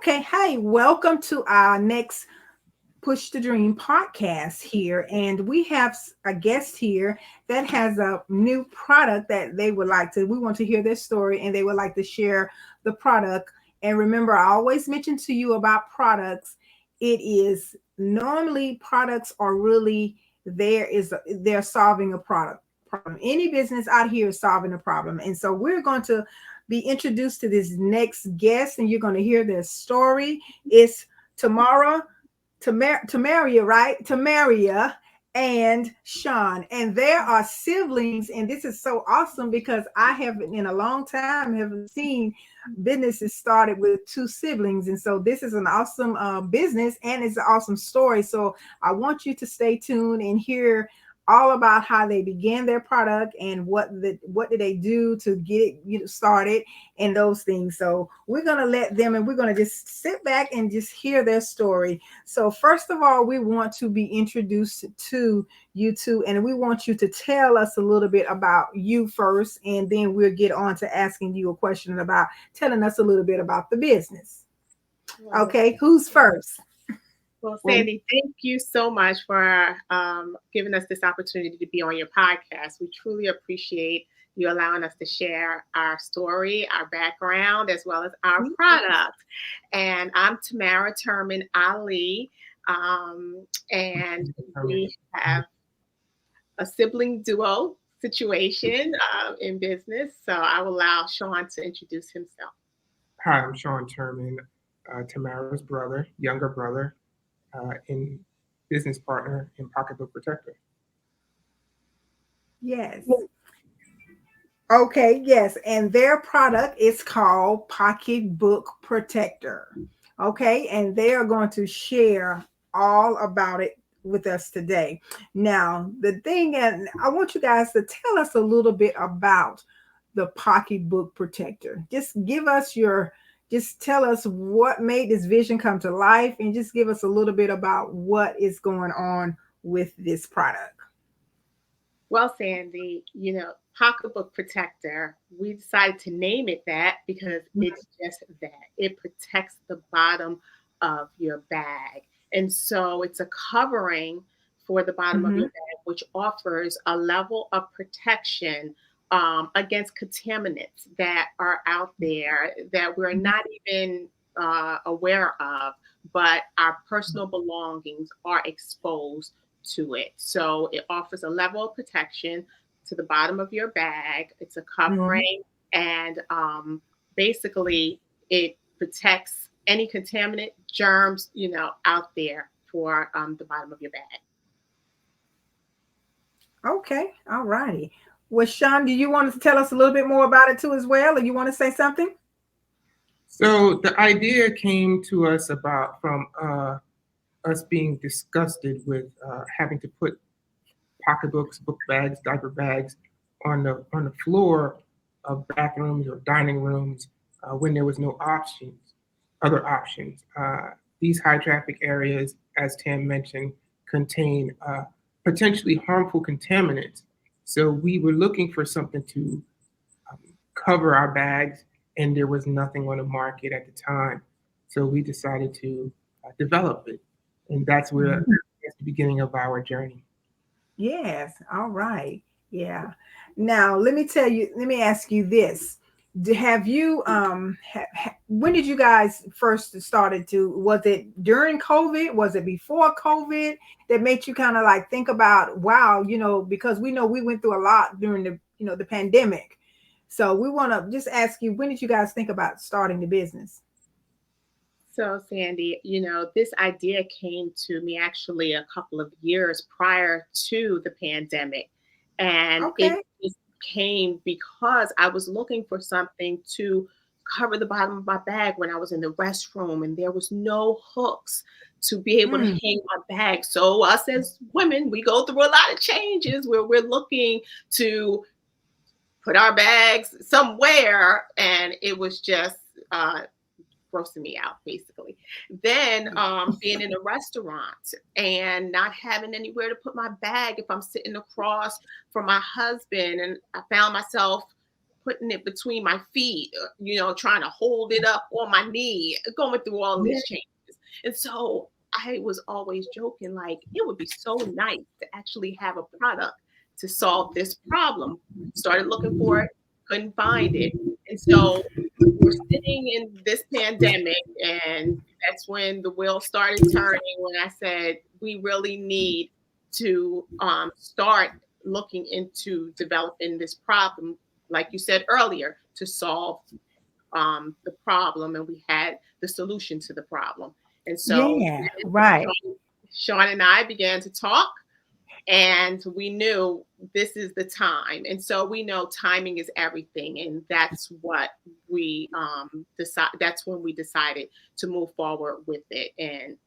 Okay, hey, welcome to our next Push the Dream podcast here. And we have a guest here that has a new product that we want to hear their story and they would like to share the product. And remember, I always mention to you about products. It is normally products are really they're solving a product problem. Any business out here is solving a problem. And so we're going to be introduced to this next guest and you're going to hear their story. It's Tamara Tamaria, right? Tamaria and Sean, and there are siblings, and this is so awesome because I haven't in a long time haven't seen businesses started with two siblings, and so this is an awesome business and it's an awesome story. So I want you to stay tuned and hear all about how they began their product and what did they do to get it started and those things. So we're gonna let them and we're gonna just sit back and just hear their story. So first of all, we want to be introduced to you two, and we want you to tell us a little bit about you first, and then we'll get on to asking you a question about telling us a little bit about the business. Okay, who's first? Well, Sandy, thank you so much for giving us this opportunity to be on your podcast. We truly appreciate you allowing us to share our story, our background, as well as our product. And I'm Tamara Turman Ali, and we have a sibling duo situation in business. So I will allow Sean to introduce himself. Hi, I'm Sean Tamara, Tamara's brother, younger brother, and business partner in Pocketbook Protector. Yes. Okay, yes. And their product is called Pocketbook Protector. Okay, and they are going to share all about it with us today. Now, the thing, and I want you guys to tell us a little bit about the Pocketbook Protector. Just tell us what made this vision come to life and just give us a little bit about what is going on with this product. Well, Sandy, Pocketbook Protector, we decided to name it that because it's just that. It protects the bottom of your bag. And so it's a covering for the bottom of your bag, which offers a level of protection against contaminants that are out there that we're not even aware of, but our personal belongings are exposed to it. So it offers a level of protection to the bottom of your bag. It's a covering, and basically it protects any contaminant germs, out there for the bottom of your bag. Okay, all righty. Well, Sean, do you want to tell us a little bit more about it too as well, or you want to say something? So the idea came to us from us being disgusted with having to put pocketbooks, book bags, diaper bags on the floor of bathrooms or dining rooms when there was no other options. These high traffic areas, as Tam mentioned, contain potentially harmful contaminants. So we were looking for something to cover our bags, and there was nothing on the market at the time. So we decided to develop it, and that's the beginning of our journey. Yes. All right. Yeah. Now, let me ask you this. Have you when did you guys first started was it during COVID? Was it before COVID that made you kind of like think about, wow, because we know we went through a lot during the pandemic. So we want to just ask you, when did you guys think about starting the business? So, Sandy, this idea came to me actually a couple of years prior to the pandemic. And it just came because I was looking for something to cover the bottom of my bag when I was in the restroom and there was no hooks to be able to hang my bag. So us as women, we go through a lot of changes where we're looking to put our bags somewhere, and it was just grossing me out, basically. Then being in a restaurant and not having anywhere to put my bag if I'm sitting across from my husband, and I found myself putting it between my feet, trying to hold it up on my knee, going through all these changes. And so I was always joking, like, it would be so nice to actually have a product to solve this problem. Started looking for it, couldn't find it. And so we're sitting in this pandemic, and that's when the wheel started turning, when I said, we really need to start looking into developing this problem, like you said earlier, to solve the problem. And we had the solution to the problem. And so Yeah, right. Sean and I began to talk, and we knew this is the time. And so we know timing is everything. And that's what we that's when we decided to move forward with it. And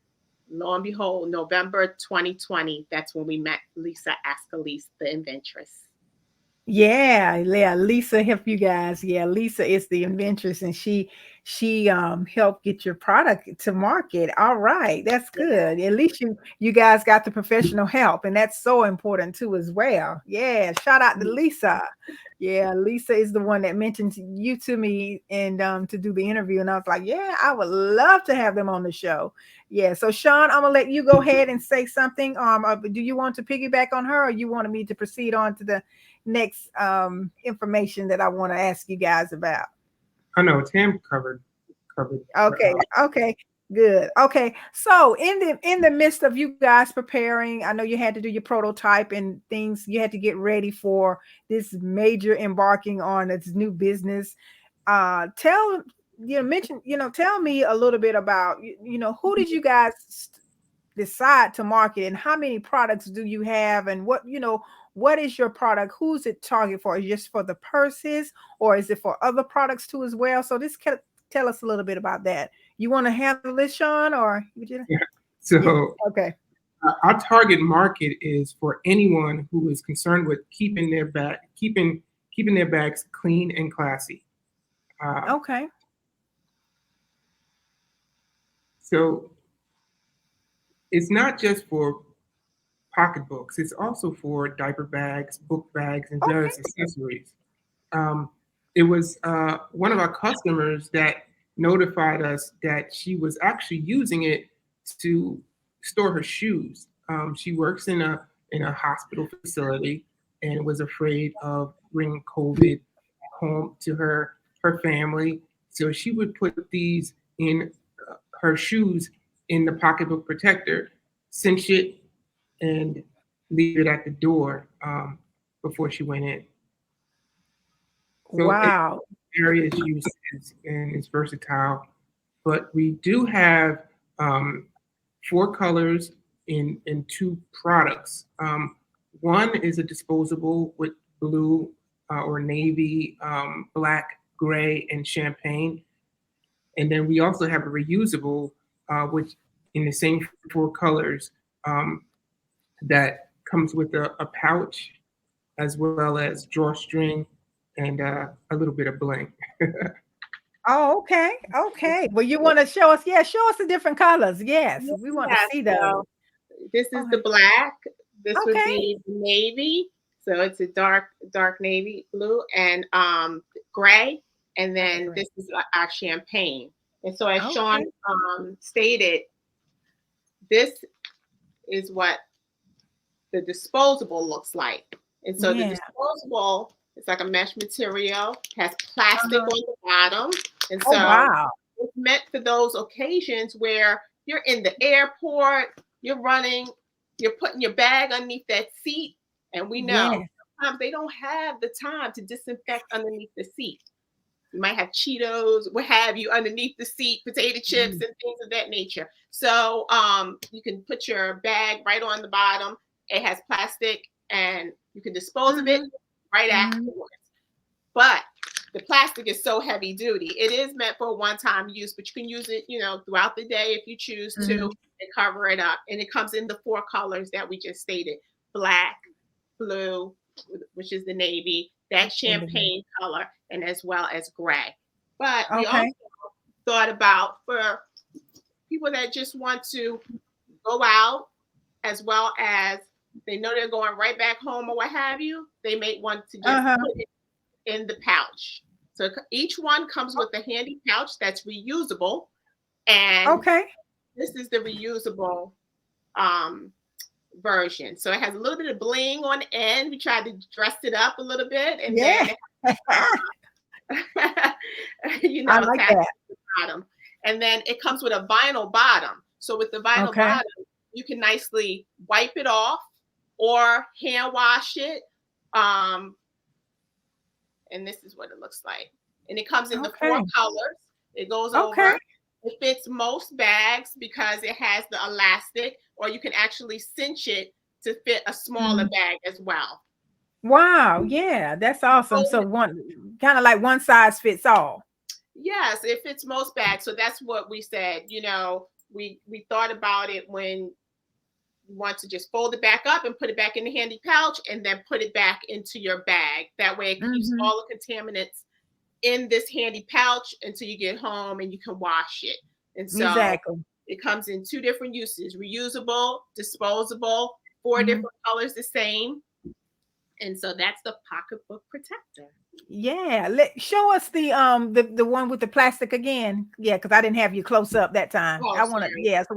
lo and behold, November 2020, that's when we met Lisa Ascalise, the inventress. Yeah, Lisa helped you guys. Yeah, Lisa is the inventress, and she helped get your product to market. All right, that's good. At least you guys got the professional help, and that's so important too as well. Yeah, shout out to Lisa. Yeah, Lisa is the one that mentioned you to me and to do the interview, and I was like, yeah, I would love to have them on the show. Yeah, so Sean, I'm gonna let you go ahead and say something. Do you want to piggyback on her, or you wanted me to proceed on to the next information that I want to ask you guys about? I know Tam covered. Okay, good. Okay, so in the midst of you guys preparing, I know you had to do your prototype and things. You had to get ready for this major embarking on its new business. Tell me a little bit about who did you guys decide to market, and how many products do you have, and what is your product? Who's it target for? Is it just for the purses, or is it for other products too as well? So tell us a little bit about that. You want to handle this, Sean, or would you? Yeah. So yeah. Okay. Our target market is for anyone who is concerned with keeping their bags clean and classy. Okay. So it's not just for pocketbooks. It's also for diaper bags, book bags, and various accessories. It was one of our customers that notified us that she was actually using it to store her shoes. She works in a hospital facility and was afraid of bringing COVID home to her family. So she would put these in her shoes in the pocketbook protector, cinch it, and leave it at the door before she went in. So wow. Various uses, and it's versatile. But we do have 4 colors in 2 products. One is a disposable with blue or navy, black, gray, and champagne. And then we also have a reusable, which in the same 4 colors, that comes with a pouch as well as drawstring and a little bit of bling. Oh, okay. Well, you want to show us? Yeah, show us the different colors. Yes, we want to see those. So this is the black. This would be navy. So it's a dark navy blue and gray. And then this is our champagne. And so as Sean stated, this is what the disposable looks like. And so the disposable, it's like a mesh material, has plastic on the bottom. And so it's meant for those occasions where you're in the airport, you're running, you're putting your bag underneath that seat. And we know sometimes they don't have the time to disinfect underneath the seat. You might have Cheetos, what have you, underneath the seat, potato chips and things of that nature. So you can put your bag right on the bottom. It has plastic and you can dispose of it right afterwards. But the plastic is so heavy duty. It is meant for a one-time use, but you can use it, throughout the day if you choose to, and cover it up. And it comes in the 4 colors that we just stated: black, blue, which is the navy, that champagne color, and as well as gray. But we also thought about for people that just want to go out, as well as they know they're going right back home or what have you, they may want to just put it in the pouch. So each one comes with a handy pouch that's reusable. And Okay. this is the reusable version. So it has a little bit of bling on the end. We tried to dress it up a little bit. And Yeah. then, I like attached that. to the bottom. And then it comes with a vinyl bottom. So with the vinyl Okay. bottom, you can nicely wipe it off or hand wash it. And this is what it looks like. And it comes in the 4 Okay. colors. It goes Okay. over. It fits most bags because it has the elastic, or you can actually cinch it to fit a smaller bag as well. Wow. Yeah, that's awesome. So one kind of like one size fits all. Yes, it fits most bags. So that's what we said. We thought about it when you want to just fold it back up and put it back in the handy pouch and then put it back into your bag. That way it keeps all the contaminants in this handy pouch until you get home and you can wash it. And so Exactly. it comes in 2 different uses: reusable, disposable, 4 different colors the same. And so that's the pocketbook protector. Yeah, show us the one with the plastic again. Yeah, because I didn't have you close up that time. Oh, I want to, sorry. yeah, so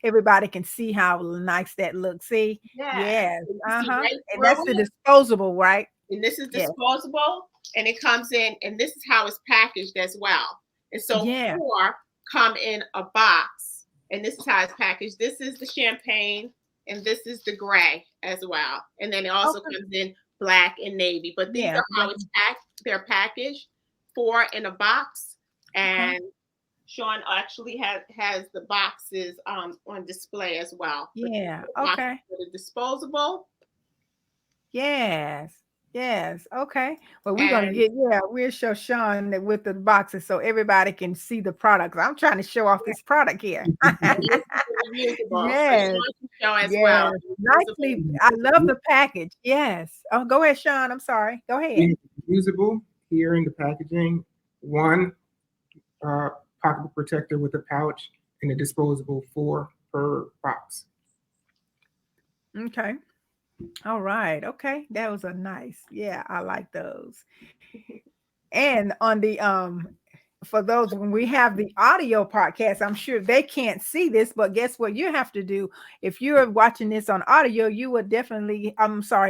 everybody can see how nice that looks. See, Yeah. yes, See right and that's the through it. disposable, right? And this is Yeah, disposable, and it comes in, and this is how it's packaged as well. And so yeah. 4 come in a box, and this is how it's packaged. This is the champagne, and this is the gray as well. And then it also Okay. comes in black and navy. But these Yeah, are how it's packed. They're packaged, 4 in a box, and Sean actually has the boxes on display as well. yeah. Boxes Okay. that are disposable. Yes. Yes. Okay. Well, And we'll show Sean that with the boxes so everybody can see the product. I'm trying to show off this product here. reusable. So Yes. Sean can show as well. Yes. Nicely. I love the package. Yes. Oh, go ahead, Sean. I'm sorry. Go ahead. Usable here in the packaging. One pocketbook protector with a pouch and a disposable 4 per box. Okay. All right. Okay. That was a nice. Yeah, I like those. And on the for those when we have the audio podcast, I'm sure they can't see this, but guess what you have to do? If you're watching this on audio, you would definitely,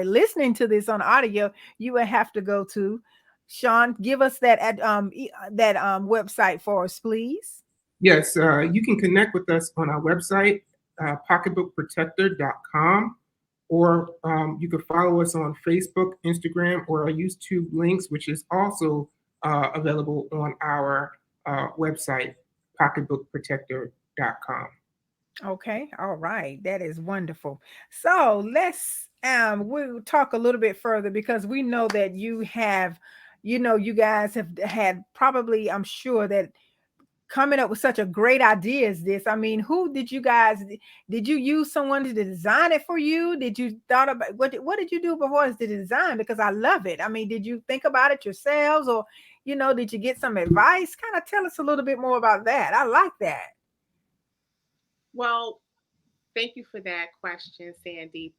listening to this on audio, you would have to go to Sean. Give us that website for us, please. Yes, you can connect with us on our website, pocketbookprotector.com, or you can follow us on Facebook, Instagram, or our YouTube links, which is also available on our website, pocketbookprotector.com. Okay, all right. That is wonderful. So let's we'll talk a little bit further because we know that you guys have had probably, I'm sure that coming up with such a great idea as this. I mean, did you use someone to design it for you? Did you thought about what did you do before the design? Because I love it. I mean, did you think about it yourselves, or did you get some advice? Kind of tell us a little bit more about that. I like that. Well, thank you for that question, Sandy.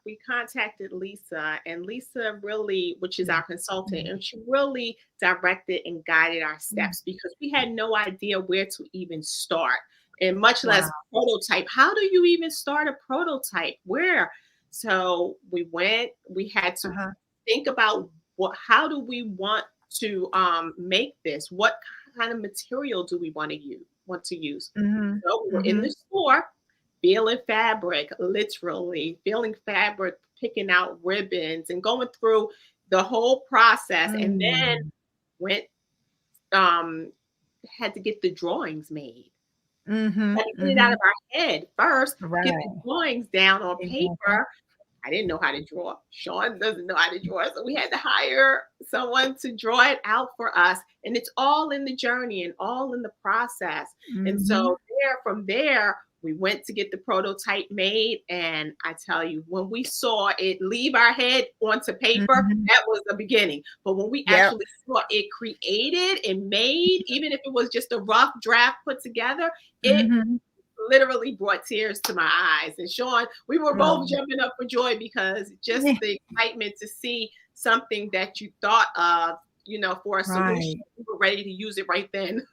We contacted Lisa, and Lisa really, which is our consultant, and she really directed and guided our steps because we had no idea where to even start, and much less prototype. How do you even start a prototype? Where? So we had to think about how do we want to make this? What kind of material do we want to use? So we were in the store, feeling fabric, literally feeling fabric, picking out ribbons and going through the whole process. And then had to get the drawings made. Had to get it out of our head first, get the drawings down on paper. I didn't know how to draw. Sean doesn't know how to draw. So we had to hire someone to draw it out for us. And it's all in the journey and all in the process. And so from there, we went to get the prototype made. And I tell you, when we saw it leave our head onto paper, that was the beginning. But when we actually saw it created and made, even if it was just a rough draft put together, it literally brought tears to my eyes. And Sean, we were both jumping up for joy because just the excitement to see something that you thought of, for a Right. solution. You were ready to use it right then.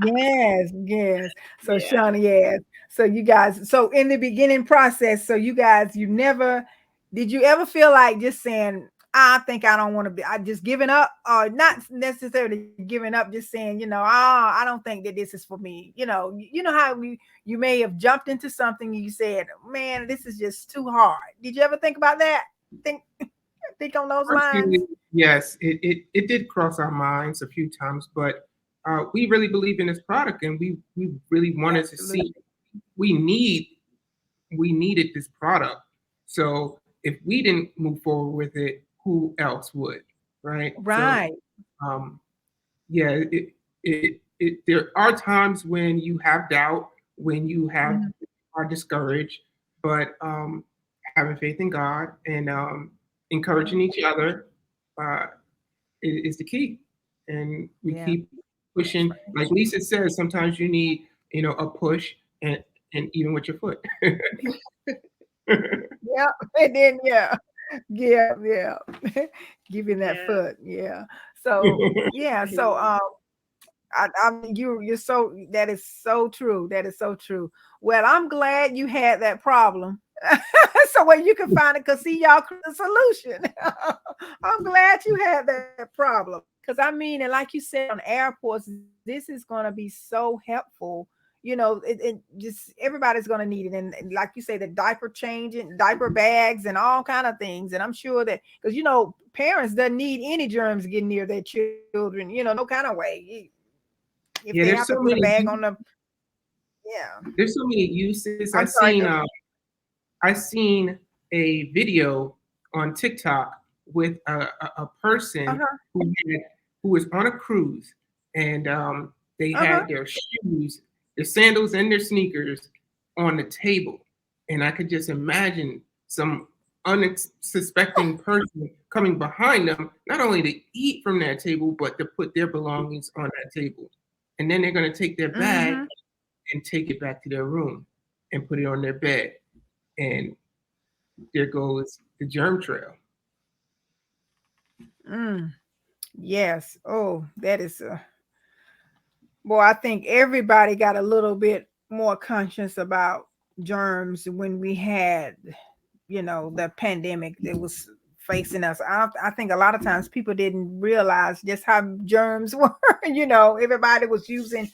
Yes, yes. So Yeah. Shawnee, yes. So you guys, so in the beginning process, so you guys, did you ever feel like just saying, I think I don't want to be, I just giving up, or not necessarily giving up, just saying, I don't think that this is for me. You know how you may have jumped into something and you said, man, this is just too hard. Did you ever think about that? Think think on those lines? Personally, yes, it did cross our minds a few times, but we really believe in this product, and we really wanted to see. Absolutely. We need we needed this product. So if we didn't move forward with it, who else would, right? So Right. um, yeah, there are times when you have doubt, when you Mhm. are discouraged, but having faith in God and encouraging each other uh, is the key. And we Yeah, keep that's pushing. right. Like Lisa says, sometimes you need, a push, and even with your foot. Yeah, and then yeah, yeah. Giving that Yeah. foot, yeah. So yeah, so I mean, you're so, that is so true. That is so true. Well, I'm glad you had that problem. So where you can find it, because see, y'all the solution. I'm glad you had that problem. Because I mean, and like you said, on airports, this is going to be so helpful. It just, everybody's going to need it. And like you say, the diaper changing, diaper bags, and all kind of things. And I'm sure that, because parents doesn't need any germs getting near their children, no kind of way. If Yeah, they have to put a bag on them, yeah. there's so many uses. I'm sorry. I seen a video on TikTok with a person Uh-huh. who had, who was on a cruise, and they Uh-huh. had their shoes, their sandals, and their sneakers on the table, and I could just imagine some unsuspecting person coming behind them, not only to eat from that table, but to put their belongings on that table, and then they're going to take their bag Mm-hmm. and take it back to their room and put it on their bed, and there goes the germ trail. Mm. Yes. Oh, that is boy, I think everybody got a little bit more conscious about germs when we had, the pandemic that was facing us. I think a lot of times people didn't realize just how germs were. Everybody was using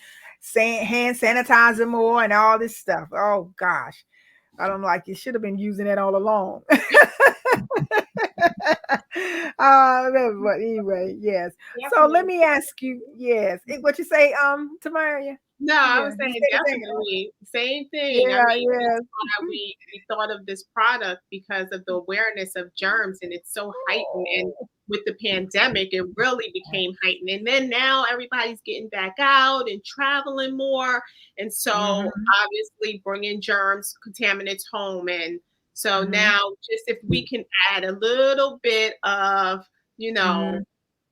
hand sanitizer more and all this stuff. Oh gosh, I don't know, like you should have been using it all along. But anyway, yes. So let Definitely. me ask you, yes, what you say, Tamara? No, I Yeah, was you saying say the same. definitely same thing. I Yeah, mean, that's yes. why we thought of this product because of the awareness of germs, and it's so heightened. And with the pandemic, it really became heightened. And then now everybody's getting back out and traveling more, and so Mm-hmm, obviously bringing germs, contaminants home. And so mm-hmm, now, just if we can add a little bit of, you know, mm-hmm,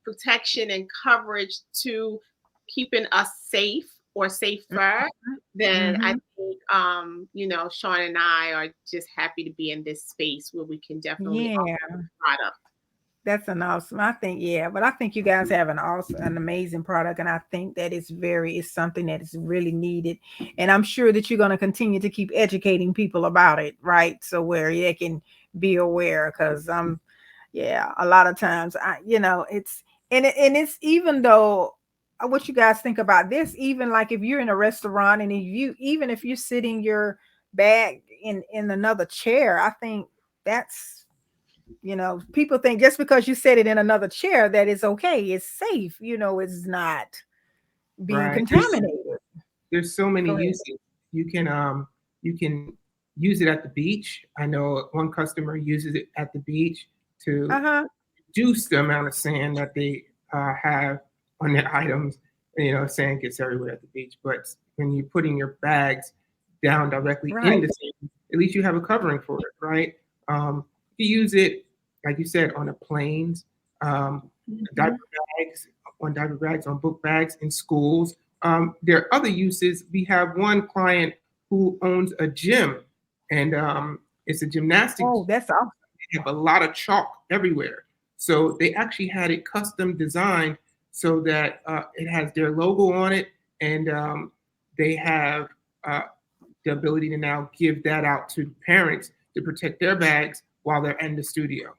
protection and coverage to keeping us safe or safer, then I mm-hmm. think Sean and I are just happy to be in this space where we can definitely Yeah, offer this product. that's an awesome. I think, yeah, but I think you guys have an amazing product, and I think that it's something that is really needed, and I'm sure that you're going to continue to keep educating people about it, right? So where they can be aware, because yeah, a lot of times it's, and it's, even though what you guys think about this, even like if you're in a restaurant, and even if you're sitting your bag in another chair, I think that's, people think just because you set it in another chair that it's okay, it's safe, it's not being Right. contaminated. There's so many Go ahead. uses. You can use it at the beach. I know one customer uses it at the beach to Uh-huh. reduce the amount of sand that they have on their items. Sand gets everywhere at the beach, but when you're putting your bags down directly in Right. the sand, at least you have a covering for it, right? You use it, like you said, on the planes, diaper Mhm. bags, on diaper bags, on book bags, in schools. There are other uses. We have one client who owns a gym, and it's a Oh, gymnastics. that's awesome. They have a lot of chalk everywhere. So they actually had it custom designed so that it has their logo on it, and they have the ability to now give that out to parents to protect their bags while they're in the studio.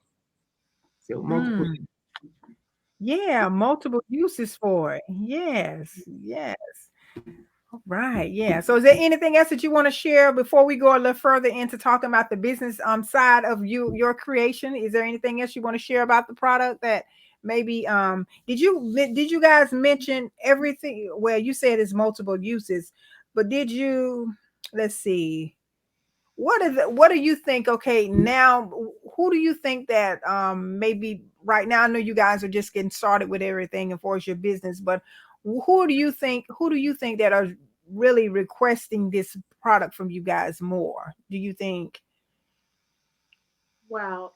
So multiple. Yeah, multiple uses for it. Yes, yes. All right, yeah. So is there anything else that you want to share before we go a little further into talking about the business side of your creation? Is there anything else you want to share about the product that maybe did you guys mention everything? Well, you said it's multiple uses, but did you, let's see. What do you think? Okay, now who do you think that maybe right now? I know you guys are just getting started with everything and for your business, but who do you think that are really requesting this product from you guys more? Do you think? Well,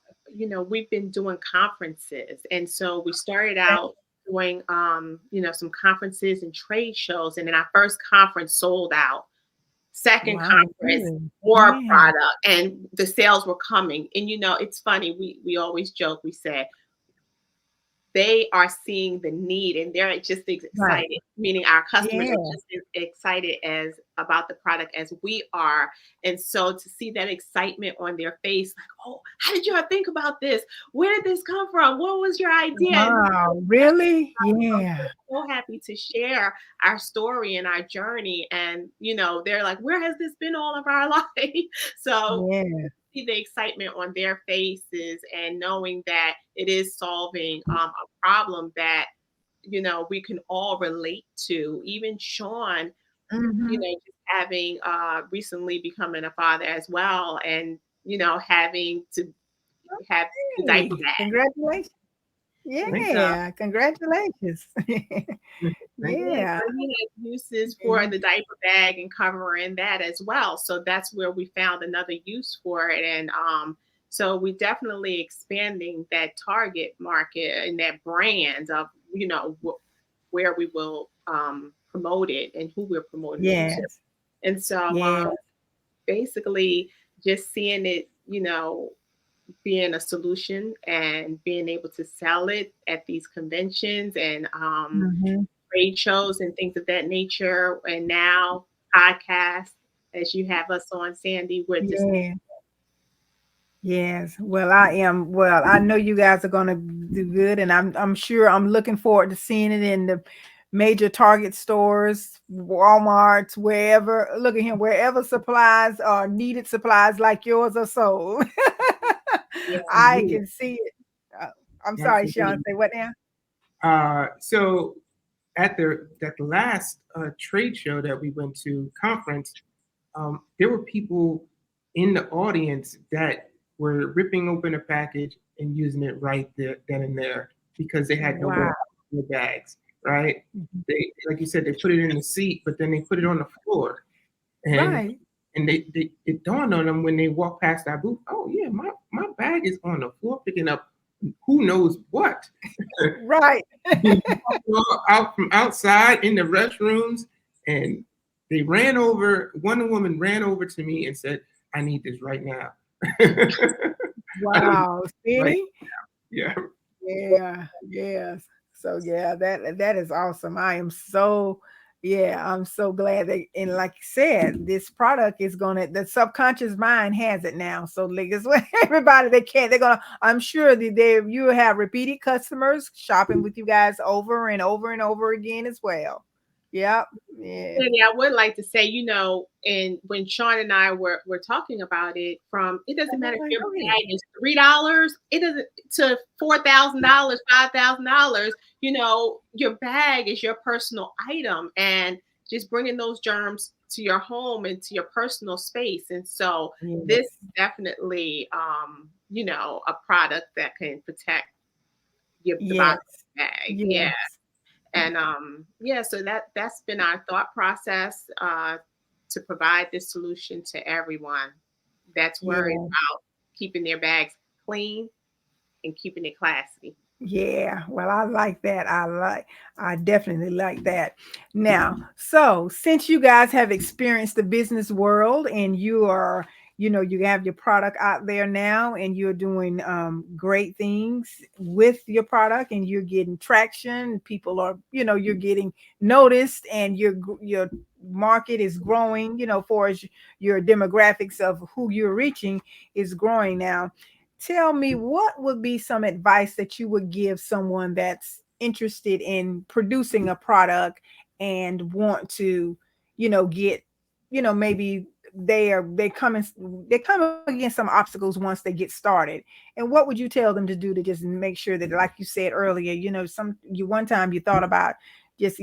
we've been doing conferences. And so we started out doing, some conferences and trade shows. And then our first conference sold out. Second Wow, conference, good. more Yeah. product, and the sales were coming. And it's funny, we always joke, we say they are seeing the need and they're just as Right. excited, meaning our customers Yeah. are just as excited as about the product as we are. And so to see that excitement on their face, like, oh, how did y'all think about this? Where did this come from? What was your idea? And Wow. Really? I'm Yeah. so happy to share our story and our journey. And, they're like, where has this been all of our life? So Yeah. see the excitement on their faces and knowing that it is solving a problem that, we can all relate to. Even Sean, Hmm. just having recently becoming a father as well, and, having to have the Hey, diaper bag. congratulations. Thank So Yeah, congratulations. you. Thank yeah, Yeah. so he has uses for Yeah. the diaper bag and covering that as well. So that's where we found another use for it. And so we definitely expanding that target market and that brand of, where we will promote it and who we're promoting it to. Yes. And so Yeah. basically just seeing it, being a solution and being able to sell it at these conventions and Hmm. trade shows and things of that nature. And now podcasts, as you have us on, Sandy, we're just Yeah. Yes. Well, I know you guys are going to do good, and I'm sure I'm looking forward to seeing it in the major Target stores, Walmarts, wherever. Look at him, wherever supplies are needed, supplies like yours are sold. yeah, I can see it. Uh, I'm sorry, Sean. Absolutely. Say what now? So at the last trade show that we went to conference, there were people in the audience that were ripping open a package and using it right there, then and there, because they had nowhere Wow. to put their bags. Right? Mhm. They, like you said, they put it in the seat, but then they put it on the floor, and Right. it dawned on them when they walked past our booth. Oh yeah, my bag is on the floor picking up who knows what. Right. Out from outside in the restrooms, and they ran over. One woman ran over to me and said, "I need this right now." I don't Wow. like, See? yeah, Yeah, yes. So yeah, that is awesome. I'm so glad that, and like you said, this product is gonna, the subconscious mind has it now. So like it's what everybody they're gonna, I'm sure that you have repeated customers shopping with you guys over and over and over again as well. Yep. Yeah. Sandy, I would like to say, and when Sean and I were talking about it, from it doesn't matter if your Go ahead. bag is $3, it doesn't to $4,000, $5,000. Your bag is your personal item, and just bringing those germs to your home and to your personal space. And so this Yes. is definitely, a product that can protect the bottom of Yes. the bag. Yeah. Yes. And yeah, so that's been our thought process, to provide this solution to everyone that's worried Yeah. about keeping their bags clean and keeping it classy. Yeah, well, I definitely like that. Now, so since you guys have experienced the business world and you are you have your product out there now, and you're doing great things with your product, and you're getting traction. People are, you're getting noticed, and your market is growing, for as your demographics of who you're reaching is growing now. Tell me, what would be some advice that you would give someone that's interested in producing a product and want to, get, maybe they come against some obstacles once they get started. And what would you tell them to do to just make sure that, like you said earlier, one time you thought about just,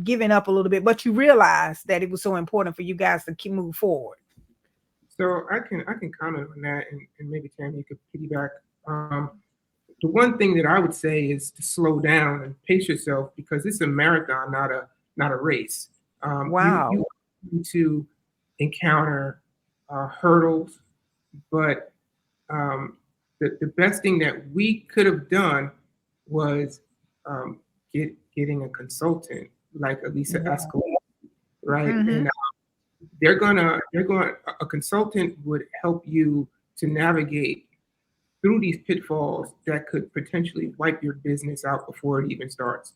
giving up a little bit, but you realized that it was so important for you guys to keep move forward. So I can comment on that, and maybe Tammy, you could piggyback. The one thing that I would say is to slow down and pace yourself, because it's a marathon, not a race. Wow. You need to encounter hurdles, but the best thing that we could have done was getting a consultant like Elisa Yeah. Escalade, right? Mm-hmm. And they're going a consultant would help you to navigate through these pitfalls that could potentially wipe your business out before it even starts.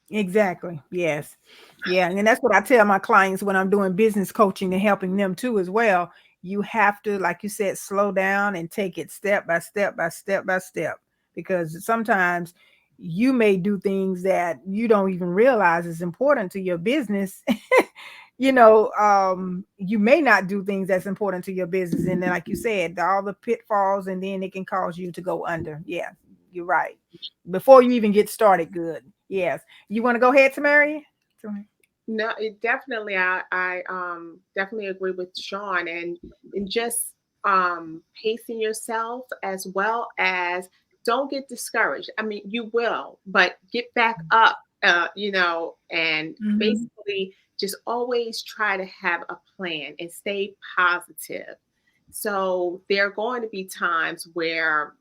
Exactly. Yes. Yeah. And that's what I tell my clients when I'm doing business coaching and helping them too as well. You have to, like you said, slow down and take it step by step by step by step. Because sometimes you may do things that you don't even realize is important to your business. You may not do things that's important to your business. And then, like you said, all the pitfalls, and then it can cause you to go under. Yeah, you're right. Before you even get started, good. Yes. You want to go ahead, Tamara? No, it definitely. I definitely agree with Sean, and just pacing yourself, as well as don't get discouraged. I mean, you will, but get back up. And Mhm. basically just always try to have a plan and stay positive. So there are going to be times where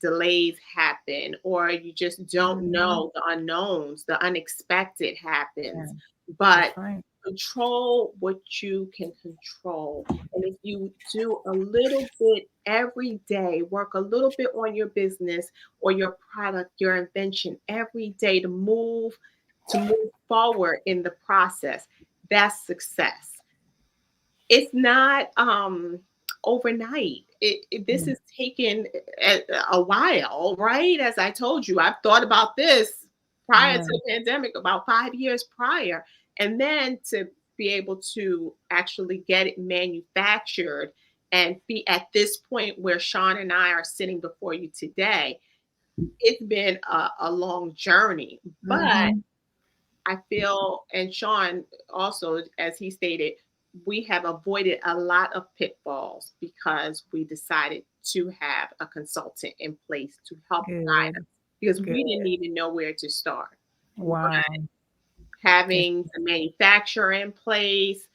delays happen, or you just don't Mhm. know, the unknowns, the unexpected Yeah, happens. that's But right. control what you can control. And if you do a little bit every day, work a little bit on your business or your product, your invention every day to move forward in the process, that's success. It's not overnight. This Yeah. is taken a while, right? As I told you, I've thought about this prior to Yeah. the pandemic, about 5 years prior, and then to be able to actually get it manufactured and be at this point where Sean and I are sitting before you today. It's been a long journey, but Mhm. I feel, and Sean also, as he stated, we have avoided a lot of pitfalls because we decided to have a consultant in place to help guide Good. us, because Good. we didn't even know where to start. Wow. Yes. Having the manufacturer in place,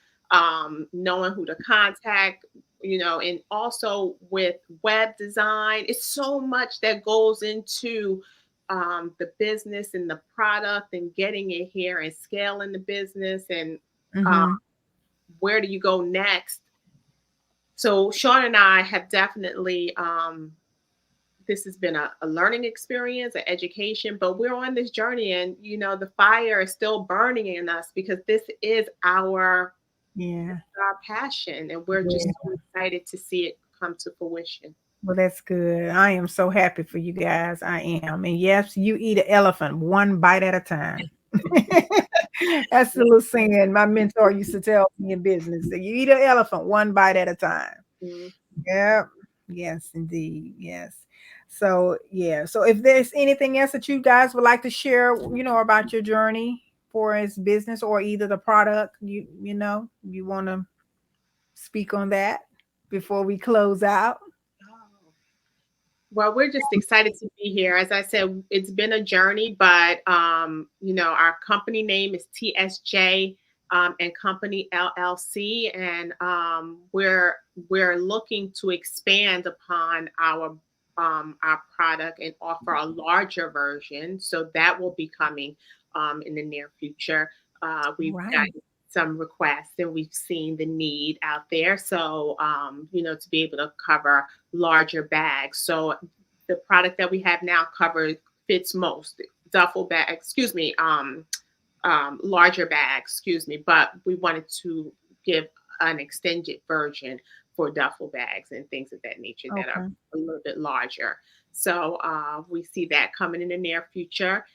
knowing who to contact, and also with web design, it's so much that goes into the business and the product and getting it here and scaling the business, and uh, Mhm. where do you go next? So Sean and I have definitely this has been a learning experience, an education, but we're on this journey, and the fire is still burning in us because this is Yeah. our passion, and we're just Yeah. so excited to see it come to fruition. Well, that's good. I am so happy for you guys. I am. And yes, you eat an elephant one bite at a time. That's the little saying my mentor used to tell me in business, that you eat an elephant one bite at a time. Mhm. Yeah. Yes, indeed. Yes. So, yeah. So if there's anything else that you guys would like to share, about your journey for his business, or either the product, you want to speak on that before we close out. Oh. Well, we're just excited to be here. As I said, it's been a journey, but our company name is TSJ and Company LLC, and we're looking to expand upon our product and offer a larger version. So that will be coming in the near future. We've got Right. some requests, and we've seen the need out there. So, to be able to cover larger bags. So the product that we have now fits most duffel bag, larger bags, but we wanted to give an extended version for duffel bags and things of that nature that are Okay. a little bit larger. So we see that coming in the near future.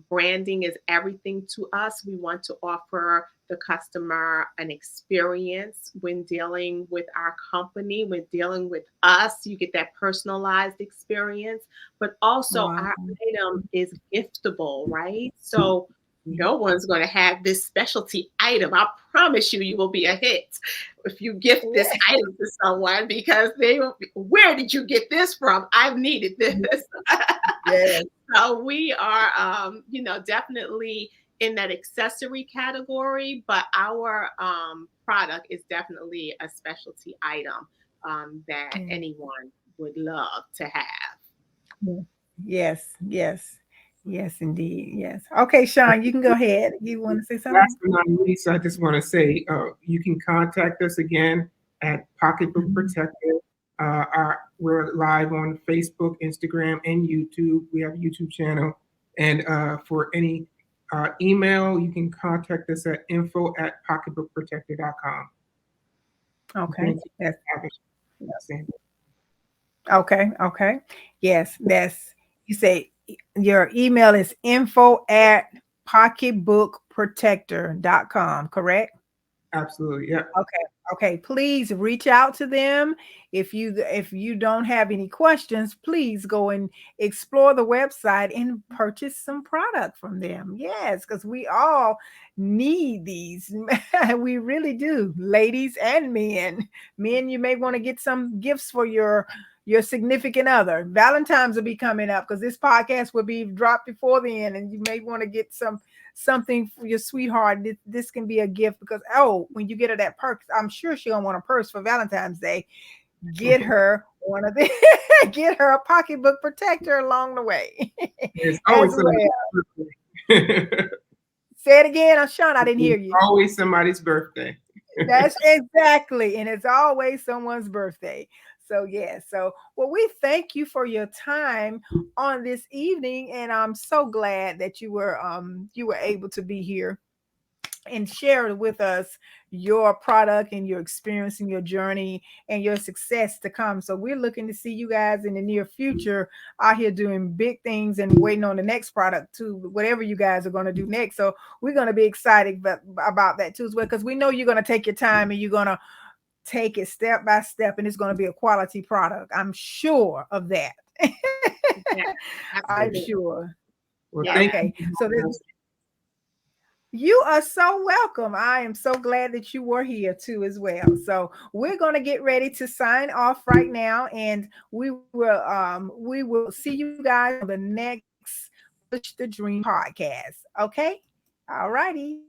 Branding is everything to us. We want to offer the customer an experience when dealing with our company, when dealing with us. You get that personalized experience, but also Wow. our item is giftable, right? So no one's going to have this specialty item. I promise you, you will be a hit if you gift this item to someone, because they will be, where did you get this from? I've needed this. Yes. So we are, definitely in that accessory category, but our product is definitely a specialty item that Yeah. anyone would love to have. Yes, yes, yes, indeed. Yes. Okay, Sean, you can go ahead. You want to say something? Last but not least, I just want to say you can contact us again at Pocketbook Mhm. Protector. We're live on Facebook, Instagram, and YouTube. We have a YouTube channel. And for any email, you can contact us at info@pocketbookprotector.com. Okay. Thank you Yes. for having us, Sandy. Okay. Okay. Yes. That's you say your email is info@pocketbookprotector.com, correct? Absolutely. Yeah. Okay. Okay. Please reach out to them. If you don't have any questions, please go and explore the website and purchase some product from them. Yes, because we all need these. We really do, ladies and men. Men, you may want to get some gifts for your significant other. Valentine's will be coming up because this podcast will be dropped before then, and you may want to get something for your sweetheart. This can be a gift because when you get her that purse, I'm sure she'll want a purse for Valentine's Day. Get her one of the get her a pocketbook protector along the way There's as always somebody's well. birthday. Say it again, Sean. I didn't hear There's you. always somebody's birthday. That's exactly, and it's always someone's birthday. So yeah, so well, we thank you for your time on this evening, and I'm so glad that you were able to be here and share with us your product and your experience and your journey and your success to come. So we're looking to see you guys in the near future out here doing big things and waiting on the next product too, whatever you guys are going to do next. So we're going to be excited about that too as well, because we know you're going to take your time and you're going to take it step by step, and it's going to be a quality product. I'm sure of that. Yeah, I'm absolutely. sure. Well, Yeah. thank Okay. you. So you are so welcome. I am so glad that you were here too as well. So we're going to get ready to sign off right now, and we will see you guys on the next Push the Dream podcast. Okay? All righty.